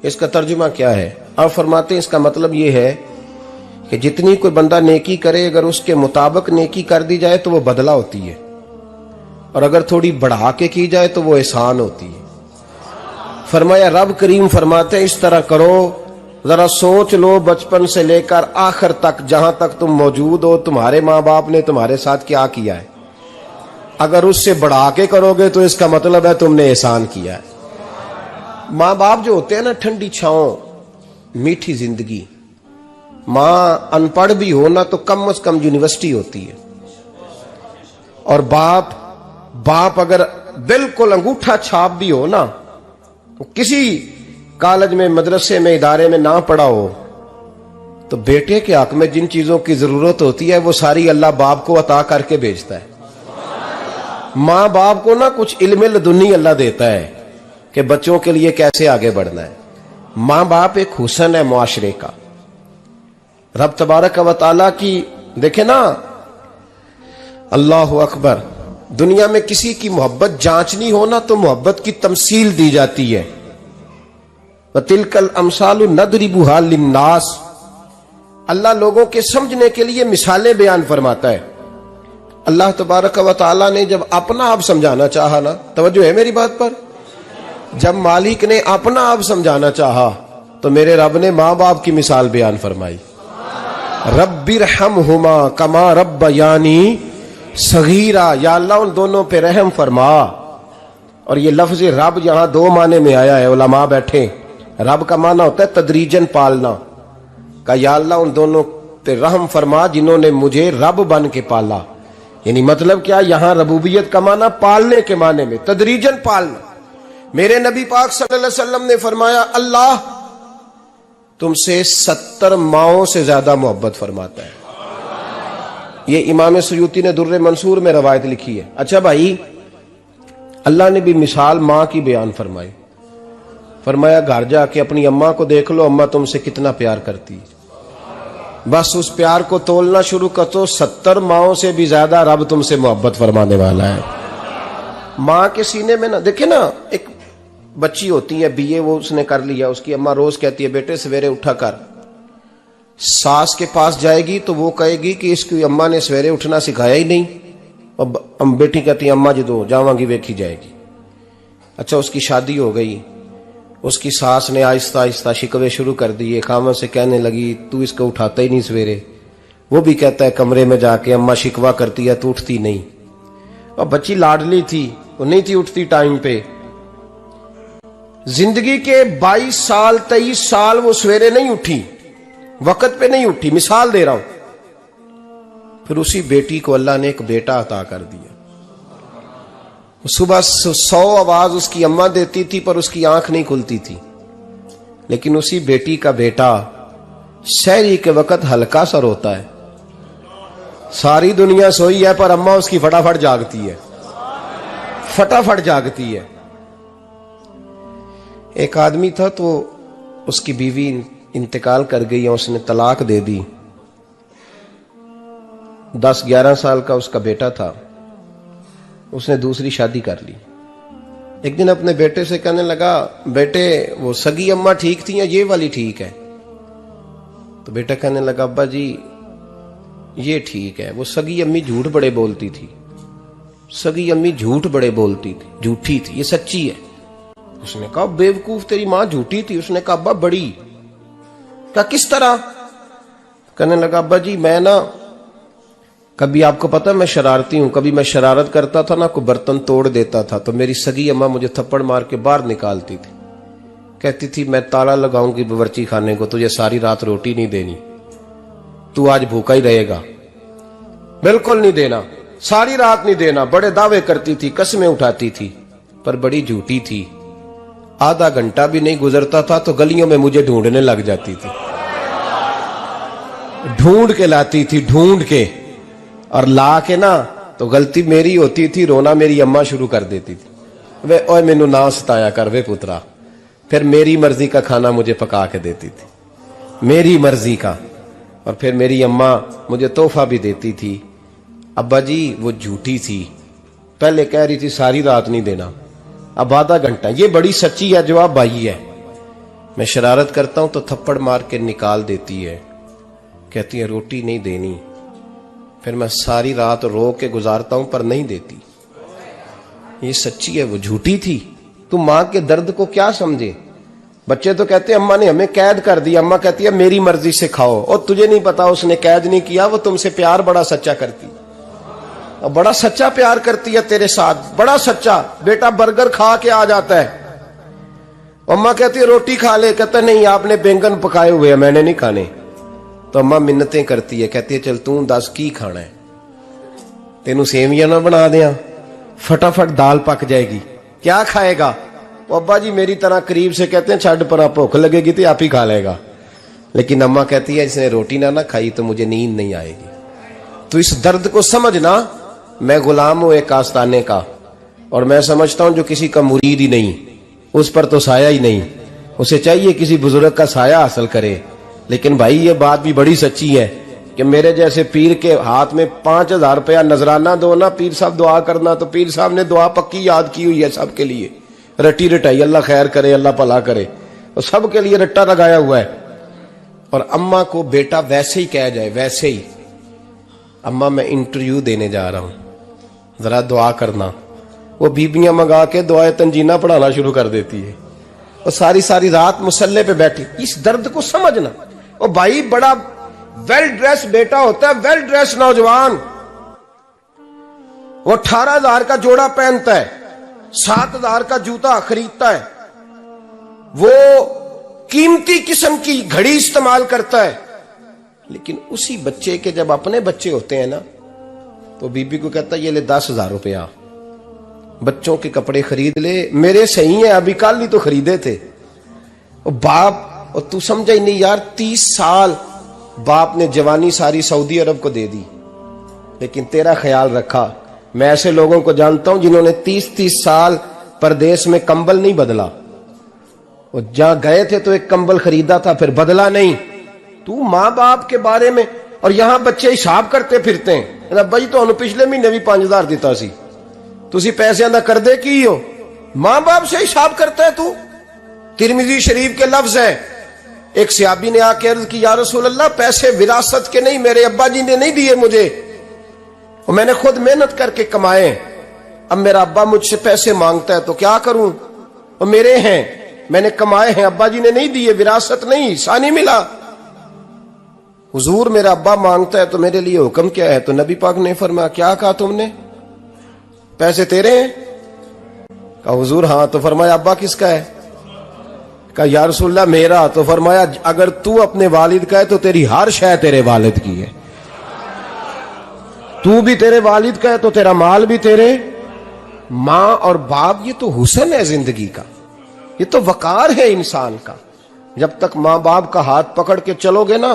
اس کا ترجمہ کیا ہے؟ آپ فرماتے ہیں اس کا مطلب یہ ہے کہ جتنی کوئی بندہ نیکی کرے اگر اس کے مطابق نیکی کر دی جائے تو وہ بدلہ ہوتی ہے، اور اگر تھوڑی بڑھا کے کی جائے تو وہ احسان ہوتی ہے۔ فرمایا رب کریم فرماتے ہیں اس طرح کرو، ذرا سوچ لو بچپن سے لے کر آخر تک جہاں تک تم موجود ہو تمہارے ماں باپ نے تمہارے ساتھ کیا کیا ہے، اگر اس سے بڑھا کے کرو گے تو اس کا مطلب ہے تم نے احسان کیا ہے۔ ماں باپ جو ہوتے ہیں نا، ٹھنڈی چھاؤں، میٹھی زندگی، ماں ان پڑھ بھی ہو نا تو کم از کم یونیورسٹی ہوتی ہے، اور باپ اگر بالکل انگوٹھا چھاپ بھی ہو نا، کسی کالج میں مدرسے میں ادارے میں نہ پڑھا ہو، تو بیٹے کے حق میں جن چیزوں کی ضرورت ہوتی ہے وہ ساری اللہ باپ کو عطا کر کے بھیجتا ہے۔ ماں باپ کو نا کچھ علم لدنی اللہ دیتا ہے کہ بچوں کے لیے کیسے آگے بڑھنا ہے۔ ماں باپ ایک حسن ہے معاشرے کا۔ رب تبارک و تعالیٰ کی دیکھیں نا، اللہ اکبر، دنیا میں کسی کی محبت جانچنی ہونا تو محبت کی تمثیل دی جاتی ہے۔ وَتِلْكَ الْأَمْثَالُ نَضْرِبُهَا لِلنَّاسِ، اللہ لوگوں کے سمجھنے کے لیے مثالیں بیان فرماتا ہے۔ اللہ تبارک و تعالیٰ نے جب اپنا آپ سمجھانا چاہا نا، توجہ ہے میری بات پر، جب مالک نے اپنا آپ سمجھانا چاہا تو میرے رب نے ماں باپ کی مثال بیان فرمائی، رب ارحمہما کما ربیانی صغیرا، یا اللہ ان دونوں پہ رحم فرما۔ اور یہ لفظ رب یہاں دو معنی میں آیا ہے، علماء بیٹھے، رب کا معنی ہوتا ہے تدریجن پالنا، کہ یا اللہ ان دونوں پہ رحم فرما جنہوں نے مجھے رب بن کے پالا۔ یعنی مطلب کیا، یہاں ربوبیت کا معنی پالنے کے معنی میں، تدریجن پالنا۔ میرے نبی پاک صلی اللہ علیہ وسلم نے فرمایا اللہ تم سے 70 ماؤں سے زیادہ محبت فرماتا ہے۔ یہ امام سیوطی نے در منصور میں روایت لکھی ہے۔ اچھا بھائی، اللہ نے بھی مثال ماں کی بیان فرمائی، فرمایا گھر جا کے اپنی اماں کو دیکھ لو، اماں تم سے کتنا پیار کرتی ہے، بس اس پیار کو تولنا شروع کر تو 70 ماؤں سے بھی زیادہ رب تم سے محبت فرمانے والا ہے۔ ماں کے سینے میں نا، دیکھیں نا، ایک بچی ہوتی ہے BA، وہ اس نے کر لیا، اس کی اماں روز کہتی ہے بیٹے سویرے اٹھا کر، ساس کے پاس جائے گی تو وہ کہے گی کہ اس کی اماں نے سویرے اٹھنا سکھایا ہی نہیں، اور بیٹی کہتی ہے اماں جدو جاواں گی ویکھی جائے گی۔ اچھا اس کی شادی ہو گئی، اس کی ساس نے آہستہ آہستہ شکوے شروع کر دیے، خامن سے کہنے لگی تو اس کو اٹھاتا ہی نہیں سویرے، وہ بھی کہتا ہے کمرے میں جا کے اماں شکوہ کرتی ہے تو اٹھتی نہیں، اور بچی لاڈلی تھی، وہ نہیں تھی اٹھتی ٹائم پہ۔ زندگی کے 22 سال 23 سال وہ سویرے نہیں اٹھی، وقت پہ نہیں اٹھی، مثال دے رہا ہوں۔ پھر اسی بیٹی کو اللہ نے ایک بیٹا عطا کر دیا۔ صبح 100 آواز اس کی اماں دیتی تھی پر اس کی آنکھ نہیں کھلتی تھی، لیکن اسی بیٹی کا بیٹا سحری کے وقت ہلکا سا روتا ہے، ساری دنیا سوئی ہے پر اماں اس کی فٹافٹ جاگتی ہے، فٹافٹ جاگتی ہے۔ ایک آدمی تھا تو اس کی بیوی انتقال کر گئی اور اس نے طلاق دے دی، 10-11 سال کا اس کا بیٹا تھا، اس نے دوسری شادی کر لی۔ ایک دن اپنے بیٹے سے کہنے لگا بیٹے وہ سگی اماں ٹھیک تھی یا یہ والی ٹھیک ہے؟ تو بیٹا کہنے لگا ابا جی یہ ٹھیک ہے، وہ سگی امی جھوٹ بڑے بولتی تھی، سگی امی جھوٹ بڑے بولتی تھی، جھوٹی تھی، یہ سچی ہے۔ اس نے کہا بیوقوف تیری ماں جھوٹی تھی؟ اس نے کہا ابا بڑی۔ کہا کس طرح؟ کہنے لگا ابا جی میں نا کبھی، آپ کو پتا میں شرارتی ہوں، کبھی میں شرارت کرتا تھا نا، کوئی برتن توڑ دیتا تھا تو میری سگی اماں مجھے تھپڑ مار کے باہر نکالتی تھی، کہتی تھی میں تالا لگاؤں گی باورچی خانے کو، تجھے ساری رات روٹی نہیں دینی، تو آج بھوکا ہی رہے گا، بالکل نہیں دینا، ساری رات نہیں دینا۔ بڑے دعوے کرتی تھی، قسمیں اٹھاتی تھی، پر بڑی جھوٹی تھی۔ آدھا گھنٹہ بھی نہیں گزرتا تھا تو گلیوں میں مجھے ڈھونڈنے لگ جاتی تھی، ڈھونڈ کے لاتی تھی، ڈھونڈ کے، اور لا کے نا تو غلطی میری ہوتی تھی، رونا میری اماں شروع کر دیتی تھی، وے اوے مینوں نہ ستایا کر وے پترا۔ پھر میری مرضی کا کھانا مجھے پکا کے دیتی تھی، میری مرضی کا، اور پھر میری اماں مجھے تحفہ بھی دیتی تھی۔ ابا جی وہ جھوٹی تھی، پہلے کہہ رہی تھی ساری رات نہیں دینا، اب آدھا گھنٹہ، یہ بڑی سچی ہے، جواب بھائی ہے۔ میں شرارت کرتا ہوں تو تھپڑ مار کے نکال دیتی ہے، کہتی ہے روٹی نہیں دینی، پھر میں ساری رات رو کے گزارتا ہوں پر نہیں دیتی۔ یہ سچی ہے، وہ جھوٹی تھی۔ تو ماں کے درد کو کیا سمجھے؟ بچے تو کہتے ہیں اماں نے ہمیں قید کر دیا، اماں کہتی ہے میری مرضی سے کھاؤ، اور تجھے نہیں پتا اس نے قید نہیں کیا، وہ تم سے پیار بڑا سچا کرتی، اور بڑا سچا پیار کرتی ہے تیرے ساتھ، بڑا سچا۔ بیٹا برگر کھا کے آ جاتا ہے، اماں کہتی ہے روٹی کھا لے، کہتا ہے نہیں آپ نے بینگن پکائے ہوئے ہیں میں نے نہیں کھانے، تو اماں منتیں کرتی ہے، کہتی ہے چل تم دس کی کھانا ہے، تینوں سیویاں نہ بنا دیاں، فٹافٹ دال پک جائے گی، کیا کھائے گا؟ وہ ابا جی میری طرح قریب سے کہتے ہیں چھڈ پر بھوک لگے گی تو آپ ہی کھا لے گا، لیکن اماں کہتی ہے اس نے روٹی نہ کھائی تو مجھے نیند نہیں آئے گی۔ تو اس درد کو سمجھنا، میں غلام ہوں ایک آستانے کا، اور میں سمجھتا ہوں جو کسی کا مرید ہی نہیں اس پر تو سایہ ہی نہیں، اسے چاہیے کسی بزرگ کا سایہ حاصل کرے۔ لیکن بھائی یہ بات بھی بڑی سچی ہے کہ میرے جیسے پیر کے ہاتھ میں 5000 روپیہ نذرانہ دو نا، پیر صاحب دعا کرنا، تو پیر صاحب نے دعا پکی یاد کی ہوئی ہے سب کے لیے، رٹی رٹائی، اللہ خیر کرے اللہ بھلا کرے، اور سب کے لیے رٹا لگایا ہوا ہے۔ اور اماں کو بیٹا ویسے ہی کہہ جائے، ویسے ہی اماں میں انٹرویو دینے جا رہا ہوں ذرا دعا کرنا، وہ بیبیاں منگا کے دعائے تنجینہ پڑھانا شروع کر دیتی ہے، اور ساری ساری رات مسلح پہ بیٹھی۔ اس درد کو سمجھنا۔ اور بھائی بڑا ویل ڈریس بیٹا ہوتا ہے، ویل ڈریس نوجوان، وہ 18,000 کا جوڑا پہنتا ہے، 7,000 کا جوتا خریدتا ہے، وہ قیمتی قسم کی گھڑی استعمال کرتا ہے، لیکن اسی بچے کے جب اپنے بچے ہوتے ہیں نا تو بی بی کو کہتا ہے یہ لے 10,000 روپیہ، بچوں کے کپڑے خرید لے، میرے صحیح ہیں ابھی کل ہی تو خریدے تھے۔ اور باپ، اور تو سمجھا ہی نہیں یار، 30 سال باپ نے جوانی ساری سعودی عرب کو دے دی، لیکن تیرا خیال رکھا۔ میں ایسے لوگوں کو جانتا ہوں جنہوں نے 30 سال پردیس میں کمبل نہیں بدلا، اور جہاں گئے تھے تو ایک کمبل خریدا تھا پھر بدلا نہیں۔ تو ماں باپ کے بارے میں، اور یہاں بچے حساب کرتے پھرتے ہیں، ابا جی تو پچھلے مہینے بھی 5,000 دیتا سی، تسی پیسے ادا کر دے کی ہو، ماں باپ سے حساب کرتا ہے تو۔ ترمذی شریف کے لفظ ہیں، ایک صحابی نے آ کے عرض کی یا رسول اللہ پیسے وراثت کے نہیں، میرے ابا جی نے نہیں دیے مجھے، اور میں نے خود محنت کر کے کمائے، اب میرا ابا مجھ سے پیسے مانگتا ہے تو کیا کروں، اور میرے ہیں میں نے کمائے ہیں، ابا جی نے نہیں دیے، وراثت نہیں، حصہ نہیں ملا۔ حضور میرا ابا مانگتا ہے تو میرے لیے حکم کیا ہے؟ تو نبی پاک نے فرمایا کیا کہا تم نے؟ پیسے تیرے ہیں؟ کہا حضور ہاں۔ تو فرمایا ابا کس کا ہے؟ کہا یا رسول اللہ میرا۔ تو فرمایا اگر تو اپنے والد کا ہے تو تیری ہر شے تیرے والد کی ہے، تو بھی تیرے والد کا ہے تو تیرا مال بھی تیرے۔ ماں اور باپ یہ تو حسن ہے زندگی کا، یہ تو وقار ہے انسان کا۔ جب تک ماں باپ کا ہاتھ پکڑ کے چلو گے نا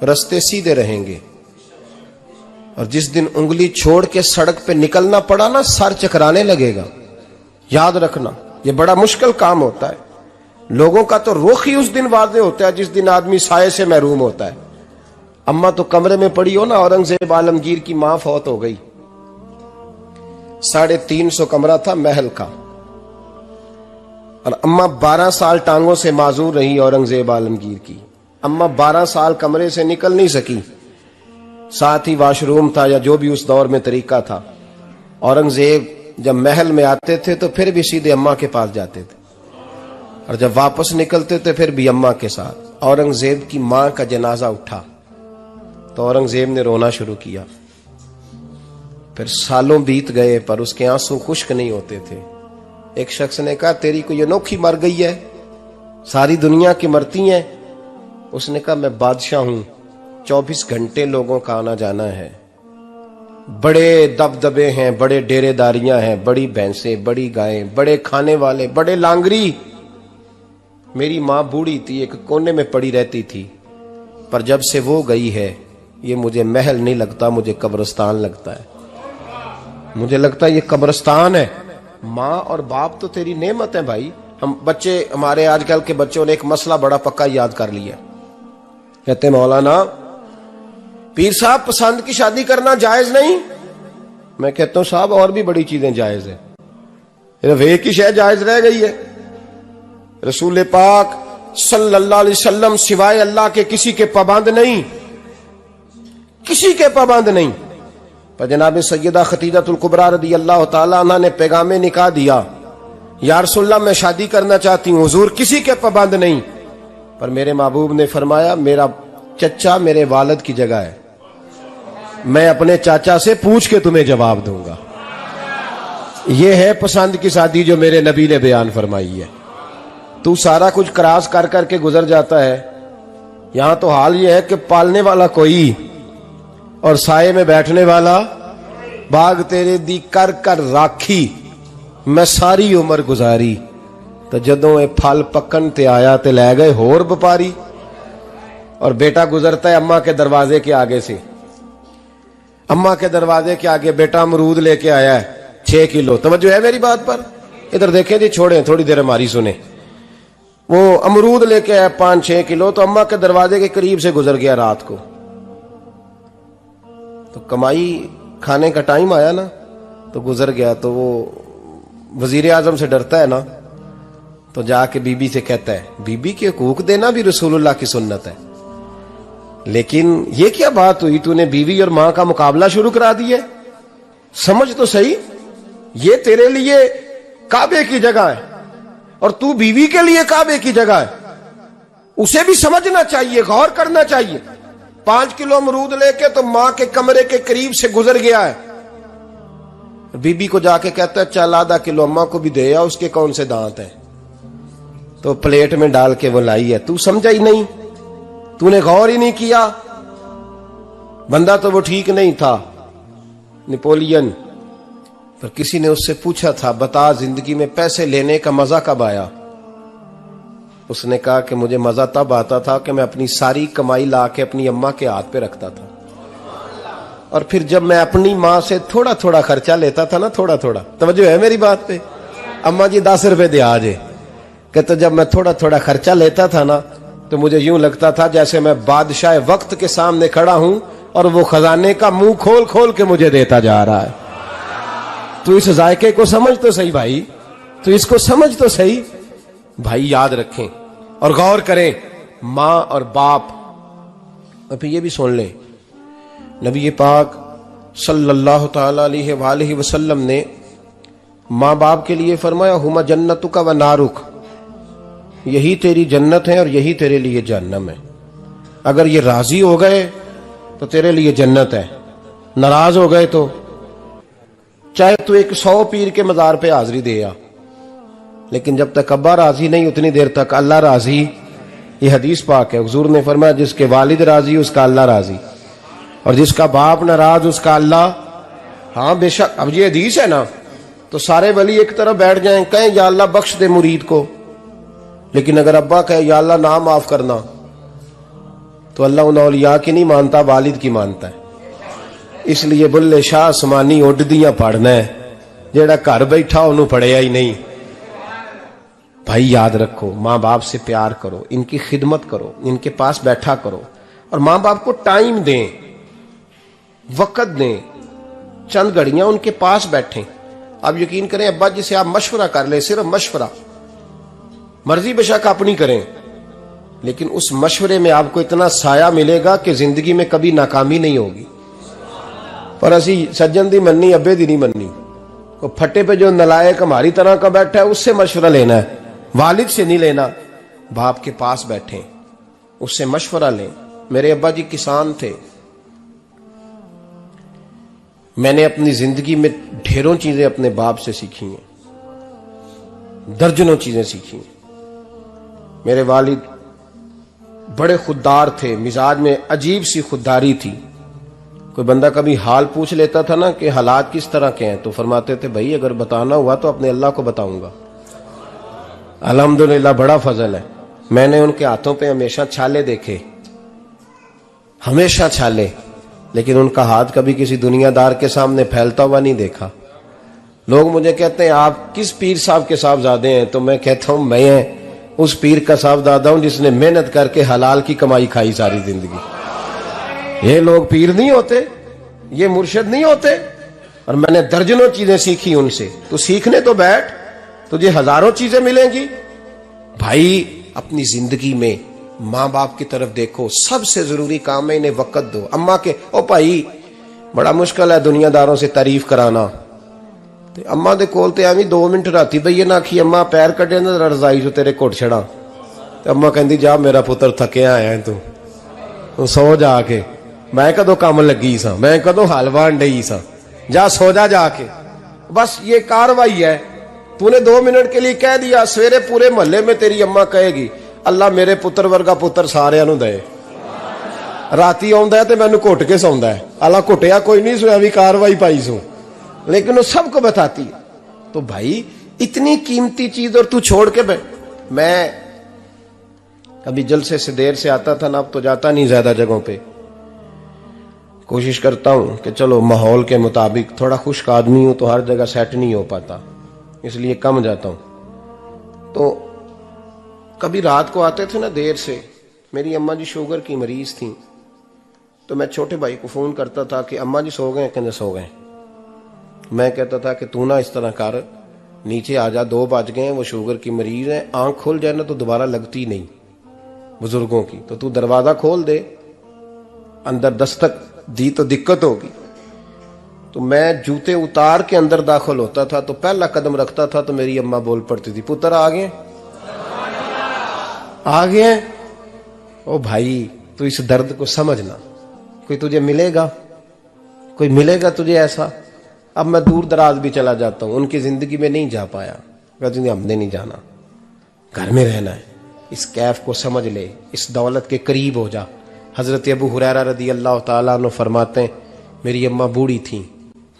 رستے سیدھے رہیں گے، اور جس دن انگلی چھوڑ کے سڑک پہ نکلنا پڑا نا سر چکرانے لگے گا۔ یاد رکھنا یہ بڑا مشکل کام ہوتا ہے۔ لوگوں کا تو رخ ہی اس دن واضح ہوتا ہے جس دن آدمی سائے سے محروم ہوتا ہے۔ اماں تو کمرے میں پڑی ہو نا، اورنگزیب عالمگیر کی ماں فوت ہو گئی، 350 کمرہ تھا محل کا، اور اماں 12 سال ٹانگوں سے معذور رہی اورنگزیب عالمگیر کی۔ اماں 12 سال کمرے سے نکل نہیں سکی، ساتھ ہی واش روم تھا یا جو بھی اس دور میں طریقہ تھا۔ اورنگزیب جب محل میں آتے تھے تو پھر بھی سیدھے اماں کے پاس جاتے تھے، اور جب واپس نکلتے تھے پھر بھی اماں کے ساتھ۔ اورنگزیب کی ماں کا جنازہ اٹھا تو اورنگزیب نے رونا شروع کیا، پھر سالوں بیت گئے پر اس کے آنسو خشک نہیں ہوتے تھے۔ ایک شخص نے کہا تیری کوئی انوکھی مر گئی ہے، ساری دنیا کی مرتی ہیں؟ اس نے کہا میں بادشاہ ہوں، 24 گھنٹے لوگوں کا آنا جانا ہے، بڑے دبدبے ہیں، بڑے ڈیرے داریاں ہیں، بڑی بھینسیں، بڑی گائیں، بڑے کھانے والے، بڑے لانگری۔ میری ماں بوڑھی تھی، ایک کونے میں پڑی رہتی تھی، پر جب سے وہ گئی ہے یہ مجھے محل نہیں لگتا، مجھے قبرستان لگتا ہے، مجھے لگتا ہے یہ قبرستان ہے۔ ماں اور باپ تو تیری نعمت ہے بھائی۔ ہم بچے، ہمارے آج کل کے بچوں نے ایک مسئلہ بڑا پکا یاد کر لیا، کہتے مولانا پیر صاحب پسند کی شادی کرنا جائز نہیں؟ میں کہتا ہوں صاحب اور بھی بڑی چیزیں جائز ہیں، صرف ایک ہی شے جائز رہ گئی ہے۔ رسول پاک صلی اللہ علیہ وسلم سوائے اللہ کے کسی کے پابند نہیں، کسی کے پابند نہیں۔ پر جناب سیدہ خدیجہ الکبریٰ رضی اللہ تعالی عنہ نے پیغام نکاح دیا، یا رسول اللہ میں شادی کرنا چاہتی ہوں، حضور کسی کے پابند نہیں۔ پر میرے محبوب نے فرمایا میرا چچا میرے والد کی جگہ ہے، میں اپنے چاچا سے پوچھ کے تمہیں جواب دوں گا۔ یہ ہے پسند کی شادی جو میرے نبی نے بیان فرمائی ہے۔ تو سارا کچھ کراس کر کر کے گزر جاتا ہے، یہاں تو حال یہ ہے کہ پالنے والا کوئی اور سائے میں بیٹھنے والا، باغ تیرے دی کر کر راکھی میں ساری عمر گزاری، تو جدوں اے پھل پکن تے آیا تے لے گئے ہور بپاری۔ اور بیٹا گزرتا ہے اماں کے دروازے کے آگے سے، اماں کے دروازے کے آگے بیٹا امرود لے کے آیا ہے 6 کلو۔ توجہ ہے میری بات پر؟ ادھر دیکھیں جی، چھوڑیں تھوڑی دیر ہماری سنیں۔ وہ امرود لے کے آیا 5-6 کلو، تو اماں کے دروازے کے قریب سے گزر گیا رات کو، تو کمائی کھانے کا ٹائم آیا نا، تو گزر گیا۔ تو وہ وزیر اعظم سے ڈرتا ہے نا، تو جا کے بی بی سے کہتا ہے بی بی کے حقوق دینا بھی رسول اللہ کی سنت ہے، لیکن یہ کیا بات ہوئی، تو نے بیوی اور ماں کا مقابلہ شروع کرا دی ہے؟ سمجھ تو صحیح، یہ تیرے لیے کعبے کی جگہ ہے اور تو بیوی کے لیے کعبے کی جگہ ہے، اسے بھی سمجھنا چاہیے، غور کرنا چاہیے۔ 5 کلو امرود لے کے تو ماں کے کمرے کے قریب سے گزر گیا ہے، بی بی کو جا کے کہتا ہے چل آدھا کلو اماں کو بھی دے آ، اس کے کون سے دانت ہیں، تو پلیٹ میں ڈال کے وہ لائی ہے۔ تو سمجھا ہی نہیں، تو نے غور ہی نہیں کیا۔ بندہ تو وہ ٹھیک نہیں تھا، نپولین، پر کسی نے اس سے پوچھا تھا بتا زندگی میں پیسے لینے کا مزہ کب آیا؟ اس نے کہا کہ مجھے مزہ تب آتا تھا کہ میں اپنی ساری کمائی لا کے اپنی اماں کے ہاتھ پہ رکھتا تھا، اور پھر جب میں اپنی ماں سے تھوڑا تھوڑا خرچہ لیتا تھا نا، تھوڑا تھوڑا، توجہ ہے میری بات پہ؟ اماں جی 10 روپے دے آجے، کہتا جب میں تھوڑا تھوڑا خرچہ لیتا تھا نا، تو مجھے یوں لگتا تھا جیسے میں بادشاہ وقت کے سامنے کھڑا ہوں اور وہ خزانے کا منہ کھول کھول کے مجھے دیتا جا رہا ہے۔ تو اس ذائقے کو سمجھ تو صحیح بھائی، تو اس کو سمجھ تو صحیح بھائی، یاد رکھیں اور غور کریں۔ ماں اور باپ، اب یہ بھی سن لیں، نبی پاک صلی اللہ تعالی علیہ وآلہ وسلم نے ماں باپ کے لیے فرمایا ہما جنتک و نارک، یہی تیری جنت ہے اور یہی تیرے لیے جہنم ہے۔ اگر یہ راضی ہو گئے تو تیرے لیے جنت ہے، ناراض ہو گئے تو چاہے تو 100 پیر کے مزار پہ حاضری دے آ، لیکن جب تک ابا راضی نہیں اتنی دیر تک اللہ راضی۔ یہ حدیث پاک ہے، حضور نے فرمایا جس کے والد راضی اس کا اللہ راضی، اور جس کا باپ ناراض اس کا اللہ۔ ہاں بے شک، اب یہ حدیث ہے نا، تو سارے ولی ایک طرف بیٹھ جائیں کہیں یا اللہ بخش دے مرید کو، لیکن اگر ابا کہے یا اللہ نہ معاف کرنا، تو اللہ ان اولیاء کی نہیں مانتا، والد کی مانتا ہے۔ اس لیے بلے شاہ سمانی اڈدیاں پڑھنا ہے، جیڑا گھر بیٹھا انہوں پڑھیا ہی نہیں۔ بھائی یاد رکھو، ماں باپ سے پیار کرو، ان کی خدمت کرو، ان کے پاس بیٹھا کرو، اور ماں باپ کو ٹائم دیں، وقت دیں، چند گھڑیاں ان کے پاس بیٹھیں۔ آپ یقین کریں ابا جی سے آپ مشورہ کر لیں، صرف مشورہ، مرضی بے شک اپنی کریں، لیکن اس مشورے میں آپ کو اتنا سایہ ملے گا کہ زندگی میں کبھی ناکامی نہیں ہوگی۔ پر اسی سجن دی مننی ابے دی نہیں مننی، وہ پھٹے پہ جو نلائق ہماری طرح کا بیٹھا ہے اس سے مشورہ لینا ہے، والد سے نہیں لینا۔ باپ کے پاس بیٹھیں، اس سے مشورہ لیں۔ میرے ابا جی کسان تھے، میں نے اپنی زندگی میں ڈھیروں چیزیں اپنے باپ سے سیکھی ہیں، درجنوں چیزیں سیکھی ہیں۔ میرے والد بڑے خوددار تھے، مزاج میں عجیب سی خودداری تھی۔ کوئی بندہ کبھی حال پوچھ لیتا تھا نا کہ حالات کس طرح کے ہیں، تو فرماتے تھے بھائی اگر بتانا ہوا تو اپنے اللہ کو بتاؤں گا۔ الحمدللہ بڑا فضل ہے، میں نے ان کے ہاتھوں پہ ہمیشہ چھالے دیکھے، ہمیشہ چھالے، لیکن ان کا ہاتھ کبھی کسی دنیا دار کے سامنے پھیلتا ہوا نہیں دیکھا۔ لوگ مجھے کہتے ہیں آپ کس پیر صاحب کے صاحبزادے ہیں، تو میں کہتا ہوں میں اس پیر کا صاحبزادہ ہوں جس نے محنت کر کے حلال کی کمائی کھائی ساری زندگی۔ یہ لوگ پیر نہیں ہوتے، یہ مرشد نہیں ہوتے، اور میں نے درجنوں چیزیں سیکھی ان سے۔ تو سیکھنے تو بیٹھ، تجھے ہزاروں چیزیں ملیں گی۔ بھائی اپنی زندگی میں ماں باپ کی طرف دیکھو، سب سے ضروری کام ہے انہیں وقت دو. اما کے او بھائی بڑا مشکل ہے دنیا داروں سے تعریف کرانا، تے اما دے کول تے ایویں 2 منٹ راتی بھئی نہ آکھی اما پیر کٹے نہ رضائی جو تیرے کوٹ چھڑا، تے اما کہندی جا میرا پتر تھکیا آیا ہے تو سو جا کے، میں کدو کام لگی سا، میں کدو حل وان ڈئی سا، جا سو جا کے. بس یہ کاروائی ہے. تو نے 2 منٹ کے لیے کہہ دیا، سویرے پورے محلے میں تیری اما کہے گی اللہ میرے پتر ورگا پتر سارے نو دے. راتی آندا ہے تے مینوں گھٹ کے سوندا ہے، اللہ گھٹیا کوئی نہیں سویا بھی کاروائی پائی سو، لیکن وہ سب کو بتاتی ہے. تو بھائی اتنی قیمتی چیز اور تو چھوڑ کے میں کبھی جلسے سے دیر سے آتا تھا نا، اب تو جاتا نہیں زیادہ جگہوں پہ. کوشش کرتا ہوں کہ چلو ماحول کے مطابق، تھوڑا خشک آدمی ہوں تو ہر جگہ سیٹ نہیں ہو پاتا، اس لیے کم جاتا ہوں. تو کبھی رات کو آتے تھے نا دیر سے، میری اماں جی شوگر کی مریض تھیں، تو میں چھوٹے بھائی کو فون کرتا تھا کہ اماں جی سو گئے کہ نہیں سو گئے. میں کہتا تھا کہ تو نہ اس طرح کر، نیچے آ جا، 2 بج گئے ہیں، وہ شوگر کی مریض ہے، آنکھ کھل جائے نا تو دوبارہ لگتی نہیں بزرگوں کی، تو دروازہ کھول دے، اندر دستک دی تو دقت ہوگی. تو میں جوتے اتار کے اندر داخل ہوتا تھا تو پہلا قدم رکھتا تھا تو میری اماں بول پڑتی تھی پتر آ گئے آ گئے. او بھائی تو اس درد کو سمجھنا، کوئی تجھے ملے گا، کوئی ملے گا تجھے ایسا. اب میں دور دراز بھی چلا جاتا ہوں، ان کی زندگی میں نہیں جا پایا، کہتے ہیں ہم نے نہیں جانا، گھر میں رہنا ہے. اس کیف کو سمجھ لے، اس دولت کے قریب ہو جا. حضرت ابو ہریرہ رضی اللہ تعالیٰ عنہ فرماتے ہیں میری اماں بوڑھی تھیں،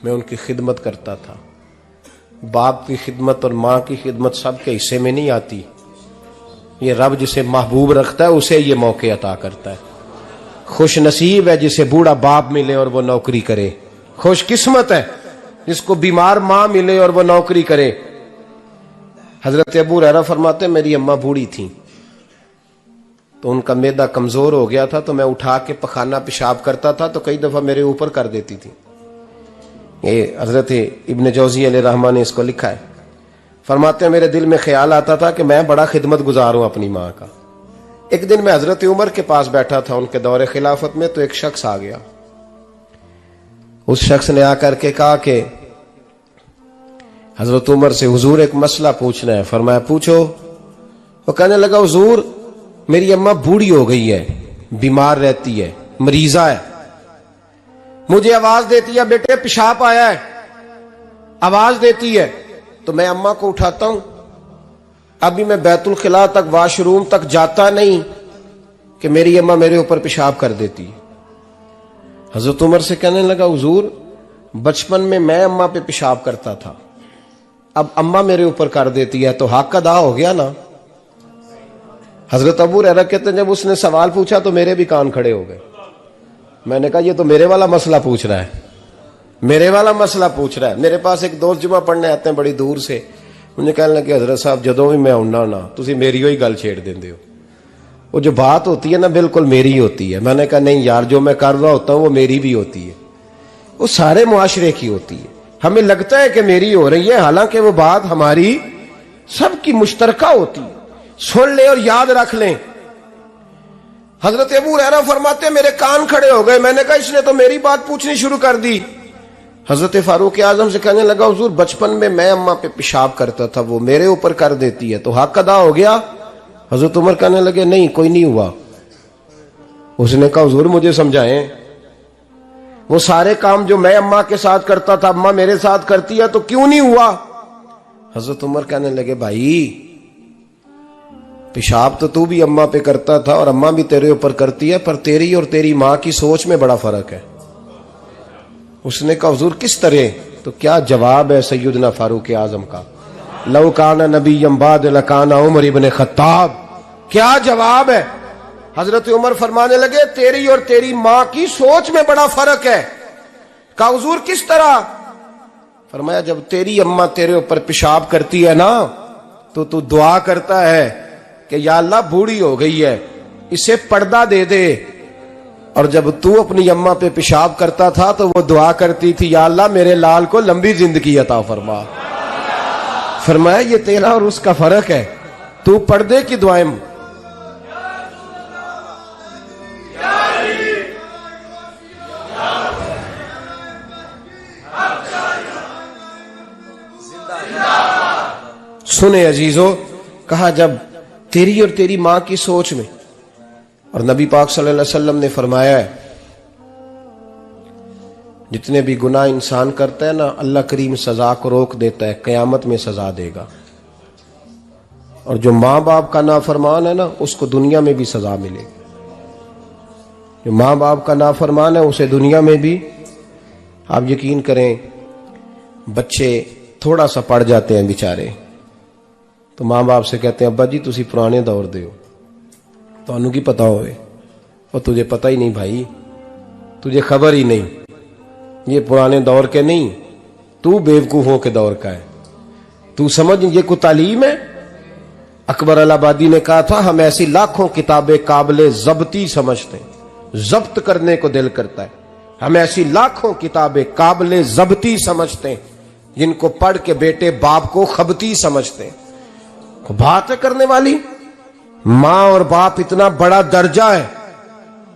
میں ان کی خدمت کرتا تھا. باپ کی خدمت اور ماں کی خدمت سب کے حصے میں نہیں آتی، یہ رب جسے محبوب رکھتا ہے اسے یہ موقع عطا کرتا ہے. خوش نصیب ہے جسے بوڑھا باپ ملے اور وہ نوکری کرے، خوش قسمت ہے جس کو بیمار ماں ملے اور وہ نوکری کرے. حضرت ابو ہریرہ فرماتے ہیں میری اماں بوڑھی تھیں تو ان کا معدہ کمزور ہو گیا تھا، تو میں اٹھا کے پخانہ پیشاب کرتا تھا تو کئی دفعہ میرے اوپر کر دیتی تھی. یہ حضرت ابن جوزی علیہ رحمہ نے اس کو لکھا ہے. فرماتے ہیں میرے دل میں خیال آتا تھا کہ میں بڑا خدمت گزار ہوں اپنی ماں کا. ایک دن میں حضرت عمر کے پاس بیٹھا تھا ان کے دور خلافت میں، تو ایک شخص آ گیا. اس شخص نے آ کر کے کہا کہ حضرت عمر سے حضور ایک مسئلہ پوچھنا ہے. فرمایا پوچھو. وہ کہنے لگا حضور میری اماں بوڑھی ہو گئی ہے، بیمار رہتی ہے، مریضہ ہے، مجھے آواز دیتی ہے بیٹے پیشاب آیا ہے، آواز دیتی ہے تو میں اماں کو اٹھاتا ہوں. ابھی میں بیت الخلاء تک، واش روم تک جاتا نہیں کہ میری اماں میرے اوپر پیشاب کر دیتی. حضرت عمر سے کہنے لگا حضور بچپن میں اماں پہ پیشاب کرتا تھا، اب اماں میرے اوپر کر دیتی ہے تو حق ادا ہو گیا نا. حضرت ابو ہریرہ کہتے ہیں جب اس نے سوال پوچھا تو میرے بھی کان کھڑے ہو گئے. میں نے کہا یہ تو میرے والا مسئلہ پوچھ رہا ہے، میرے والا مسئلہ پوچھ رہا ہے. میرے پاس ایک دوست جمعہ پڑھنے آتے ہیں بڑی دور سے، مجھے کہنے لگے حضرت صاحب جدوں بھی میں آنا نا تسی میری ہوئی گل چھیڑ دیندے ہو، وہ جو بات ہوتی ہے نا بالکل میری ہوتی ہے. میں نے کہا نہیں یار جو میں کر رہا ہوتا ہوں وہ میری بھی ہوتی ہے، وہ سارے معاشرے کی ہوتی ہے. ہمیں لگتا ہے کہ میری ہو رہی ہے، حالانکہ وہ بات ہماری سب کی مشترکہ ہوتی ہے. سن لیں اور یاد رکھ لیں. حضرت ابو ہریرہ فرماتے ہیں میرے کان کھڑے ہو گئے. میں نے کہا اس نے تو میری بات پوچھنی شروع کر دی. حضرت فاروق اعظم سے کہنے لگا حضور بچپن میں اماں پہ پیشاب کرتا تھا، وہ میرے اوپر کر دیتی ہے تو حق ادا ہو گیا. حضرت عمر کہنے لگے نہیں کوئی نہیں ہوا. اس نے کہا حضور مجھے سمجھائیں، وہ سارے کام جو میں اماں کے ساتھ کرتا تھا اماں میرے ساتھ کرتی ہے تو کیوں نہیں ہوا. حضرت عمر کہنے لگے بھائی پیشاب تو بھی اماں پہ کرتا تھا اور اماں بھی تیرے اوپر کرتی ہے، پر تیری اور تیری ماں کی سوچ میں بڑا فرق ہے. اس نے کہا حضور کس طرح؟ تو کیا جواب ہے سیدنا فاروق اعظم کا، لو کان نبی بعد لکان عمر ابن خطاب. کیا جواب ہے؟ حضرت عمر فرمانے لگے تیری اور تیری ماں کی سوچ میں بڑا فرق ہے. کہا حضور کس طرح؟ فرمایا جب تیری اماں تیرے اوپر پیشاب کرتی ہے نا تو دعا کرتا ہے کہ یا اللہ بوڑھی ہو گئی ہے اسے پردہ دے دے، اور جب تو اپنی اماں پہ پیشاب کرتا تھا تو وہ دعا کرتی تھی یا اللہ میرے لال کو لمبی زندگی عطا فرما. فرمایا یہ تیرا اور اس کا فرق ہے، تو پردے کی دعائیں سنے عزیزو، کہا جب تیری اور تیری ماں کی سوچ میں، اور نبی پاک صلی اللہ علیہ وسلم نے فرمایا ہے جتنے بھی گناہ انسان کرتا ہے نا، اللہ کریم سزا کو روک دیتا ہے، قیامت میں سزا دے گا، اور جو ماں باپ کا نافرمان ہے نا اس کو دنیا میں بھی سزا ملے گی۔ جو ماں باپ کا نافرمان ہے اسے دنیا میں بھی، آپ یقین کریں بچے تھوڑا سا پڑ جاتے ہیں بیچارے تو ماں باپ سے کہتے ہیں ابا جی تسی پرانے دور دے ہو، تو انہوں کی پتا ہوئے، اور تجھے پتہ ہی نہیں بھائی، تجھے خبر ہی نہیں، یہ پرانے دور کے نہیں، تو بیوقوفوں کے دور کا ہے، تو سمجھ یہ کوئی تعلیم ہے؟ اکبر الہ آبادی نے کہا تھا ہم ایسی لاکھوں کتابیں قابل ضبطی سمجھتے ہیں، ضبط کرنے کو دل کرتا ہے، ہم ایسی لاکھوں کتابیں قابل ضبطی سمجھتے ہیں جن کو پڑھ کے بیٹے باپ کو خبتی سمجھتے ہیں۔ بات ہے کرنے والی، ماں اور باپ اتنا بڑا درجہ ہے،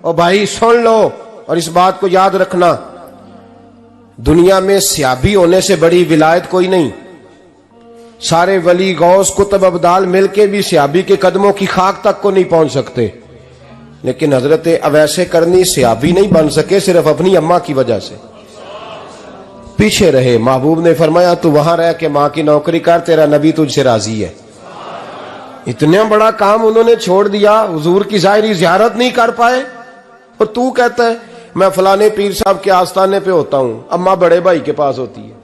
اور بھائی سن لو اور اس بات کو یاد رکھنا، دنیا میں سیابی ہونے سے بڑی ولایت کوئی نہیں، سارے ولی غوث کتب ابدال مل کے بھی سیابی کے قدموں کی خاک تک کو نہیں پہنچ سکتے، لیکن حضرت اویس کرنی سیابی نہیں بن سکے صرف اپنی اماں کی وجہ سے، پیچھے رہے۔ محبوب نے فرمایا تو وہاں رہ کے ماں کی نوکری کر، تیرا نبی تجھ سے راضی ہے۔ اتنا بڑا کام انہوں نے چھوڑ دیا، حضور کی ظاہری زیارت نہیں کر پائے، اور تو کہتا ہے میں فلانے پیر صاحب کے آستانے پہ ہوتا ہوں، اماں بڑے بھائی کے پاس ہوتی ہے،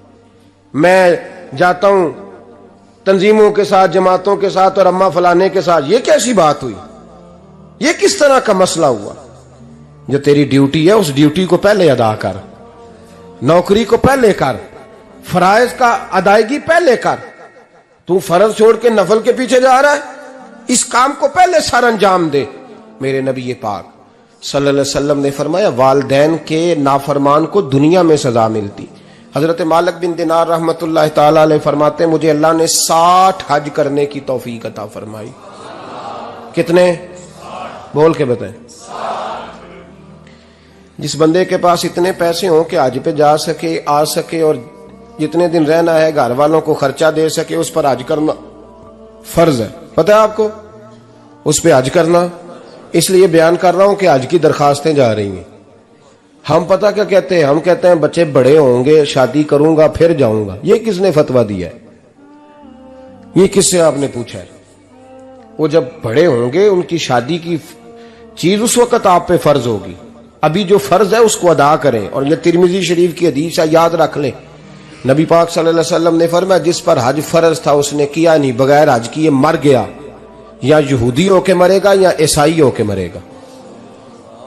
میں جاتا ہوں تنظیموں کے ساتھ جماعتوں کے ساتھ اور اماں فلانے کے ساتھ۔ یہ کیسی بات ہوئی؟ یہ کس طرح کا مسئلہ ہوا؟ جو تیری ڈیوٹی ہے اس ڈیوٹی کو پہلے ادا کر، نوکری کو پہلے کر، فرائض کا ادائیگی پہلے کر۔ تو فرض چھوڑ کے نفل کے پیچھے جا رہا ہے، اس کام کو پہلے سر انجام دے۔ میرے نبی پاک صلی اللہ علیہ وسلم نے فرمایا والدین کے نافرمان کو دنیا میں سزا ملتی۔ حضرت مالک بن دینار رحمت اللہ تعالی علیہ فرماتے ہیں مجھے اللہ نے 60 حج کرنے کی توفیق عطا فرمائی۔ کتنے؟ بول کے بتائیں۔ جس بندے کے پاس اتنے پیسے ہوں کہ حج پہ جا سکے، آ سکے، اور جتنے دن رہنا ہے گھر والوں کو خرچہ دے سکے، اس پر حج کرنا فرض ہے۔ پتہ ہے آپ کو اس پہ حج کرنا؟ اس لیے بیان کر رہا ہوں کہ حج کی درخواستیں جا رہی ہیں۔ ہم پتہ کیا کہتے ہیں؟ ہم کہتے ہیں بچے بڑے ہوں گے، شادی کروں گا پھر جاؤں گا۔ یہ کس نے فتویٰ دیا ہے؟ یہ کس سے آپ نے پوچھا ہے؟ وہ جب بڑے ہوں گے ان کی شادی کی چیز اس وقت آپ پہ فرض ہوگی، ابھی جو فرض ہے اس کو ادا کریں۔ اور یہ ترمذی شریف کی حدیث ہے، یاد رکھ لیں، نبی پاک صلی اللہ علیہ وسلم نے فرمایا جس پر حج فرض تھا اس نے کیا نہیں، بغیر حج کیے مر گیا، یا یہودی ہو کے مرے گا یا عیسائی ہو کے مرے گا۔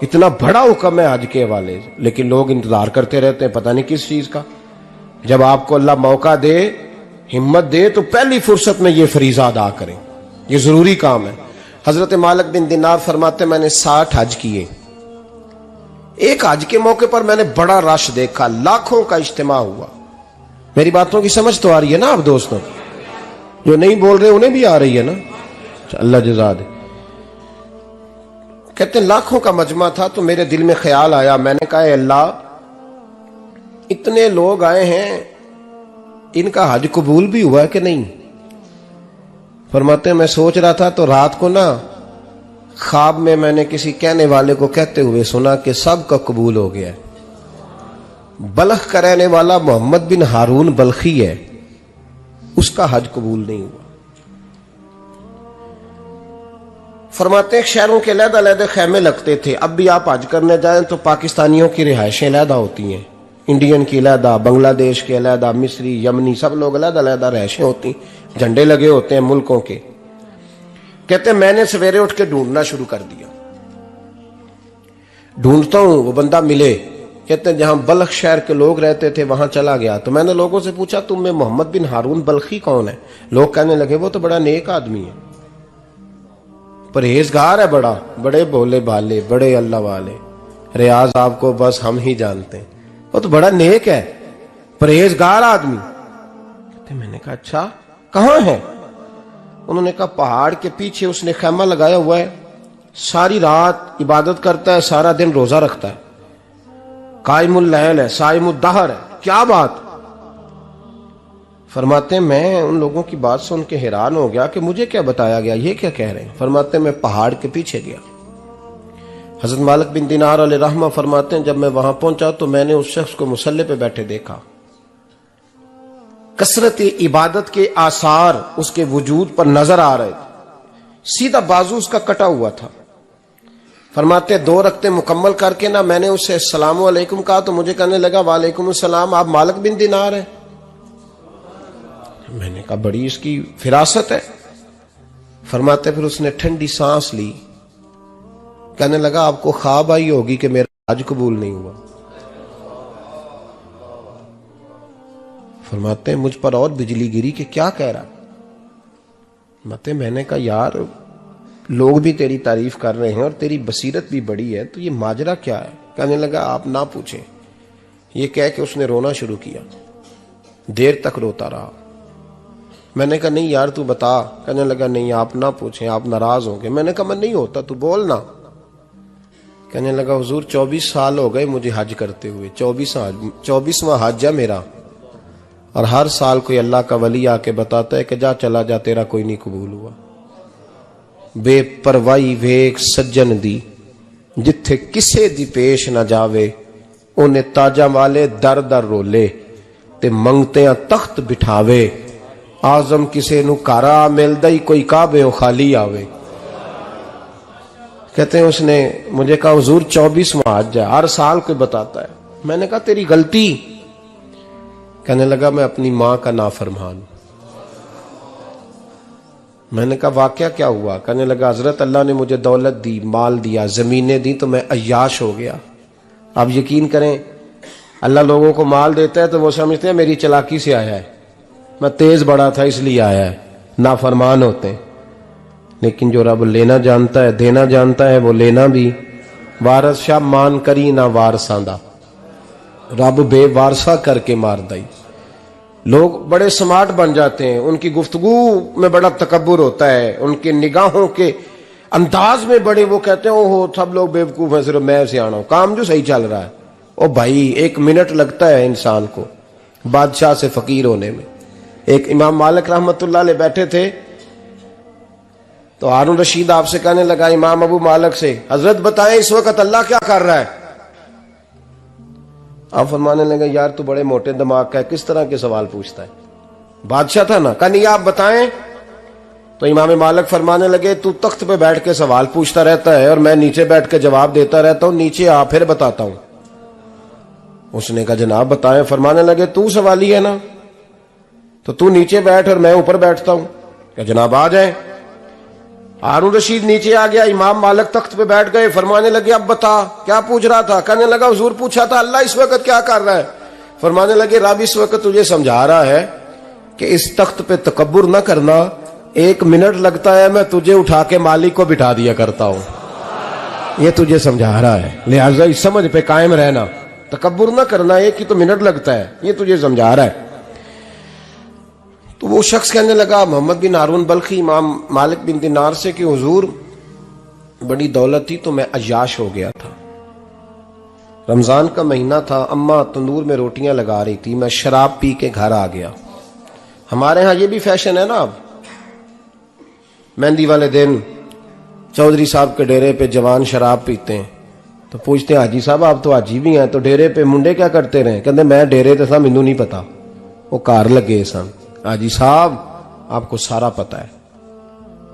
اتنا بڑا حکم ہے حج کے حوالے سے، لیکن لوگ انتظار کرتے رہتے ہیں پتہ نہیں کس چیز کا۔ جب آپ کو اللہ موقع دے، ہمت دے، تو پہلی فرصت میں یہ فریضہ ادا کریں، یہ ضروری کام ہے۔ حضرت مالک بن دینار فرماتے میں نے 60 حج کیے، ایک حج کے موقع پر میں نے بڑا رش دیکھا، لاکھوں کا اجتماع ہوا۔ میری باتوں کی سمجھ تو آ رہی ہے نا آپ دوستوں؟ جو نہیں بول رہے انہیں بھی آ رہی ہے نا؟ اللہ جزا دے۔ کہتے ہیں لاکھوں کا مجمع تھا، تو میرے دل میں خیال آیا، میں نے کہا اے اللہ اتنے لوگ آئے ہیں، ان کا حج قبول بھی ہوا ہے کہ نہیں؟ فرماتے ہیں میں سوچ رہا تھا تو رات کو نا خواب میں نے کسی کہنے والے کو کہتے ہوئے سنا کہ سب کا قبول ہو گیا ہے۔ بلخ کا رہنے والا محمد بن ہارون بلخی ہے، اس کا حج قبول نہیں ہوا۔ فرماتے ہیں شہروں کے علیحدہ علیحدہ خیمے لگتے تھے، اب بھی آپ حج کرنے جائیں تو پاکستانیوں کی رہائشیں علیحدہ ہوتی ہیں، انڈین کی علیحدہ، بنگلہ دیش کے علیحدہ، مصری، یمنی، سب لوگ علیحدہ علیحدہ رہائشیں ہوتی ہیں، جھنڈے لگے ہوتے ہیں ملکوں کے۔ کہتے ہیں میں نے سویرے اٹھ کے ڈھونڈنا شروع کر دیا، ڈھونڈتا ہوں وہ بندہ ملے۔ کہتے ہیں جہاں بلخ شہر کے لوگ رہتے تھے وہاں چلا گیا، تو میں نے لوگوں سے پوچھا تم میں محمد بن ہارون بلخی کون ہے؟ لوگ کہنے لگے وہ تو بڑا نیک آدمی ہے، پرہیزگار ہے، بڑے بولے بالے، بڑے اللہ والے، ریاض آپ کو بس ہم ہی جانتے ہیں، وہ تو بڑا نیک ہے، پرہیزگار آدمی۔ کہتے میں نے کہا اچھا کہاں ہے؟ انہوں نے کہا پہاڑ کے پیچھے اس نے خیمہ لگایا ہوا ہے، ساری رات عبادت کرتا ہے، سارا دن روزہ رکھتا ہے، قائم اللیل ہے، صائم الدہر ہے۔ کیا بات؟ فرماتے ہیں میں ان لوگوں کی بات سن کے حیران ہو گیا کہ مجھے کیا بتایا گیا، یہ کیا کہہ رہے ہیں؟ فرماتے ہیں میں پہاڑ کے پیچھے گیا. حضرت مالک بن دینار علیہ رحمہ فرماتے ہیں جب میں وہاں پہنچا تو میں نے اس شخص کو مصلی پہ بیٹھے دیکھا. کثرت عبادت کے آثار اس کے وجود پر نظر آ رہے تھے. سیدھا بازو اس کا کٹا ہوا تھا. فرماتے 2 رکعتیں مکمل کر کے نا میں نے اسے السلام علیکم کہا تو مجھے کہنے لگا وعلیکم السلام، آپ مالک بن دینار ہیں؟ میں نے کہا بڑی اس کی فراست ہے. فرماتے پھر اس نے ٹھنڈی سانس لی، کہنے لگا آپ کو خواب آئی ہوگی کہ میرا حج قبول نہیں ہوا. فرماتے ہیں مجھ پر اور بجلی گری کہ کیا کہہ رہا. فرماتے میں نے کہا یار لوگ بھی تیری تعریف کر رہے ہیں اور تیری بصیرت بھی بڑی ہے، تو یہ ماجرا کیا ہے؟ کہنے لگا آپ نہ پوچھیں. یہ کہہ کے اس نے رونا شروع کیا. دیر تک روتا رہا. میں نے کہا نہیں یار تو بتا. کہنے لگا نہیں آپ نہ پوچھیں، آپ ناراض ہوں گے. میں نے کہا میں نہیں ہوتا، تو بولنا. کہنے لگا حضور 24 سال ہو گئے مجھے حج کرتے ہوئے، 24واں حج ہے میرا، اور ہر سال کوئی اللہ کا ولی آ کے بتاتا ہے کہ جا چلا جا تیرا کوئی نہیں قبول ہوا. بے پروائی ویک سجن دی جتھے کسے دی پیش نہ جاوے، انہیں تاجا والے در در رولے تے منگتیاں تخت بٹھاوے. آزم کسے نو کارا ملدا ہی کوئی کعبے او خالی آوے. کہتے ہیں اس نے مجھے کہا حضور 24واں حج ہے، ہر سال کوئی بتاتا ہے. میں نے کہا تیری غلطی. کہنے لگا میں اپنی ماں کا نافرمان. میں نے کہا واقعہ کیا ہوا؟ کہنے لگا حضرت اللہ نے مجھے دولت دی، مال دیا، زمینیں دی تو میں عیاش ہو گیا. آپ یقین کریں اللہ لوگوں کو مال دیتا ہے تو وہ سمجھتے ہیں میری چلاکی سے آیا ہے، میں تیز بڑا تھا اس لیے آیا ہے. نافرمان ہوتے ہیں. لیکن جو رب لینا جانتا ہے دینا جانتا ہے وہ لینا بھی. وارث شاہ مان کری نہ وارثاں دا، رب بے وارثہ کر کے مار دائی. لوگ بڑے سمارٹ بن جاتے ہیں، ان کی گفتگو میں بڑا تکبر ہوتا ہے، ان کے نگاہوں کے انداز میں بڑے وہ کہتے ہیں اوہ سب لوگ بیوقوف ہیں صرف میں سیاںا ہوں، کام جو صحیح چل رہا ہے. او بھائی 1 منٹ لگتا ہے انسان کو بادشاہ سے فقیر ہونے میں. ایک امام مالک رحمت اللہ علیہ بیٹھے تھے تو ہارون رشید آپ سے کہنے لگا امام ابو مالک سے حضرت بتائیں اس وقت اللہ کیا کر رہا ہے؟ آپ فرمانے لگے یار تو بڑے موٹے دماغ کا ہے، کس طرح کے سوال پوچھتا ہے؟ بادشاہ تھا نا. کہا نہیں آپ بتائیں. تو امام مالک فرمانے لگے تو تخت پہ بیٹھ کے سوال پوچھتا رہتا ہے اور میں نیچے بیٹھ کے جواب دیتا رہتا ہوں، نیچے آ پھر بتاتا ہوں. اس نے کہا جناب بتائیں. فرمانے لگے تو سوالی ہے نا، تو تو نیچے بیٹھ اور میں اوپر بیٹھتا ہوں. کہ جناب آ جائیں. ہارون رشید نیچے آ گیا، امام مالک تخت پہ بیٹھ گئے. فرمانے لگے اب بتا کیا پوچھ رہا تھا؟ کہنے لگا حضور پوچھا تھا اللہ اس وقت کیا کر رہا ہے. فرمانے لگے رب اس وقت تجھے سمجھا رہا ہے کہ اس تخت پہ تکبر نہ کرنا، 1 منٹ لگتا ہے میں تجھے اٹھا کے مالک کو بٹھا دیا کرتا ہوں. یہ تجھے سمجھا رہا ہے، لہٰذا اس سمجھ پہ قائم رہنا، تکبر نہ کرنا، 1 ہی تو منٹ لگتا ہے، یہ تجھے سمجھا رہا ہے. تو وہ شخص کہنے لگا محمد بن ہارون بلخی امام مالک بن دینار سے کہ حضور بڑی دولت تھی تو میں عیاش ہو گیا تھا. رمضان کا مہینہ تھا، اماں تندور میں روٹیاں لگا رہی تھی، میں شراب پی کے گھر آ گیا. ہمارے ہاں یہ بھی فیشن ہے نا، اب مہندی والے دن چودھری صاحب کے ڈیرے پہ جوان شراب پیتے ہیں تو پوچھتے ہیں حاجی صاحب آپ تو حاجی بھی ہیں تو ڈیرے پہ منڈے کیا کرتے رہے؟ کہتے میں ڈیرے تے سا مینوں نہیں پتا، وہ کار لگے سن. حاجی صاحب آپ کو سارا پتا ہے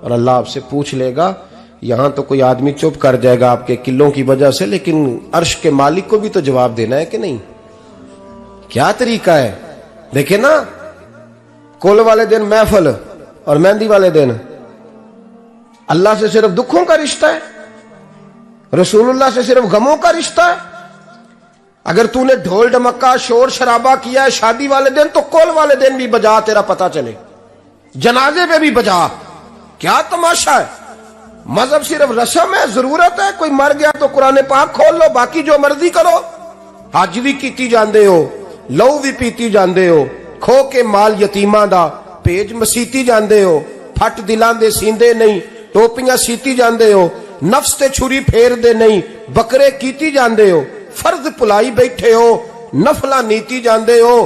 اور اللہ آپ سے پوچھ لے گا. یہاں تو کوئی آدمی چپ کر جائے گا آپ کے قلوں کی وجہ سے، لیکن عرش کے مالک کو بھی تو جواب دینا ہے کہ نہیں؟ کیا طریقہ ہے؟ دیکھیں نا کل والے دن محفل اور مہندی والے دن اللہ سے صرف دکھوں کا رشتہ ہے، رسول اللہ سے صرف غموں کا رشتہ ہے. اگر تو نے ڈھول ڈمکا شور شرابہ کیا ہے شادی والے دن تو کل والے دن بھی بجا، تیرا پتہ چلے، جنازے پہ بھی بجا. کیا تماشا ہے؟ مذہب صرف رسم ہے، ضرورت ہے. کوئی مر گیا تو قرآن پاک کھول لو، باقی جو مرضی کرو. حج بھی کیتی جاندے ہو، لہو بھی پیتی جاندے ہو، کھو کے مال یتیماں دا پیج مسیتی جاندے ہو، پھٹ دلاں دے سیندے نہیں، ٹوپیاں سیتی جاندے ہو، نفس تے چھری پھیر دے نہیں، بکرے کیتی جاندے ہو، فرض پلائی بیٹھے ہو، نفلہ نیتی جاندے ہو.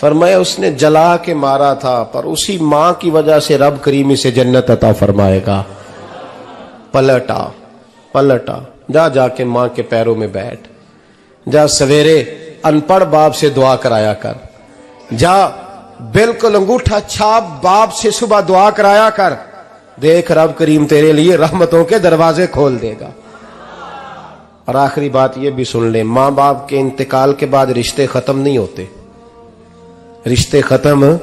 فرمایا اس نے جلا کے مارا تھا، پر اسی ماں کی وجہ سے رب کریم اسے جنت عطا فرمائے گا۔ پلٹا جا کے ماں کے پیروں میں بیٹھ، جا سویرے ان پڑھ باپ سے دعا کرایا کر، جا بالکل انگوٹھا چھاپ باپ سے صبح دعا کرایا کر، دیکھ رب کریم تیرے لیے رحمتوں کے دروازے کھول دے گا۔ اور آخری بات یہ بھی سن لیں، ماں باپ کے انتقال کے بعد رشتے ختم نہیں ہوتے۔ رشتے ختم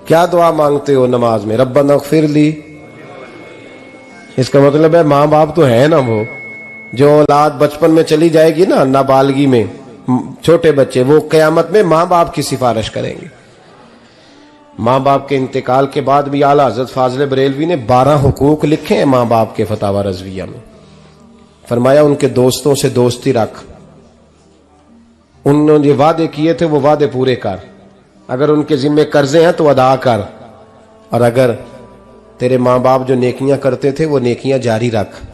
کیا دعا مانگتے ہو نماز میں؟ ربنا اغفر لی۔ اس کا مطلب ہے ماں باپ تو ہے نا، وہ جو اولاد بچپن میں چلی جائے گی نا، نابالغی میں چھوٹے بچے، وہ قیامت میں ماں باپ کی سفارش کریں گے۔ ماں باپ کے انتقال کے بعد بھی اعلیٰ حضرت فاضل بریلوی نے 12 حقوق لکھے ہیں ماں باپ کے فتاوی رضویہ میں۔ فرمایا ان کے دوستوں سے دوستی رکھ، انہوں نے جو وعدے کیے تھے وہ وعدے پورے کر، اگر ان کے ذمہ قرضے ہیں تو ادا کر، اور اگر تیرے ماں باپ جو نیکیاں کرتے تھے وہ نیکیاں جاری رکھ۔